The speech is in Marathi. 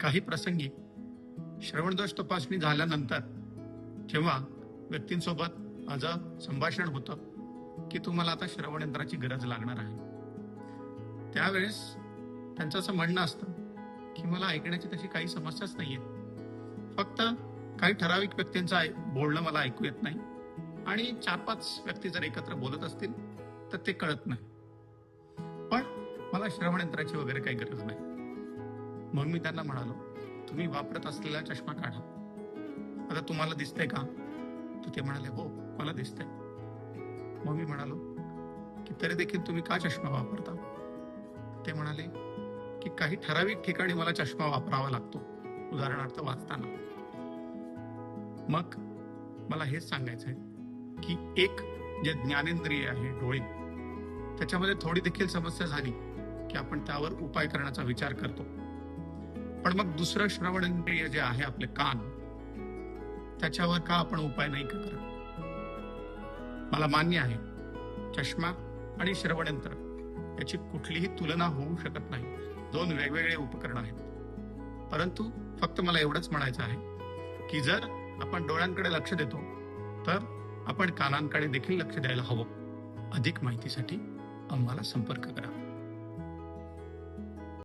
काही प्रसंगी श्रवणदोष तपासणी झाल्यानंतर जेव्हा व्यक्तींसोबत माझं संभाषण होतं की तुम्हाला आता श्रवण यंत्राची गरज लागणार आहे, त्यावेळेस त्यांचं असं म्हणणं असतं की मला ऐकण्याची तशी काही समस्याच नाहीये, फक्त काही ठराविक व्यक्तींचं बोलणं मला ऐकू येत नाही आणि 4-5 व्यक्ती जर एकत्र बोलत असतील तर ते कळत नाही, पण मला श्रवण यंत्राची वगैरे काही गरज नाही. मग मी त्यांना म्हणालो, तुम्ही वापरत असलेला चष्मा काढा, आता तुम्हाला दिसतंय का? तर ते म्हणाले, हो मला दिसतंय. मग मी म्हणालो की तरी देखील तुम्ही का चष्मा वापरता? ते म्हणाले की काही ठराविक ठिकाणी मला चष्मा वापरावा लागतो, उदाहरणार्थ वाचताना. मग मला हेच सांगायचंय की एक जे ज्ञानेंद्रिय आहे डोळे, त्याच्यामध्ये थोडी देखील समस्या झाली की आपण त्यावर उपाय करण्याचा विचार करतो, पण मग दुसरं श्रवणेंद्रिय जे आहे आपले कान, त्याच्यावर का आपण उपाय नाही करत? मला मान्य आहे चष्मा आणि श्रवणयंत्र याची कुठलीही तुलना होऊ शकत नाही, 2 वेगवेगळे उपकरण आहेत. परंतु फक्त मला एवढंच म्हणायचं आहे की जर आपण डोळ्यांकडे लक्ष देतो तर आपण कानांकडे देखील लक्ष द्यायला हवं. अधिक माहितीसाठी आम्हाला संपर्क करा.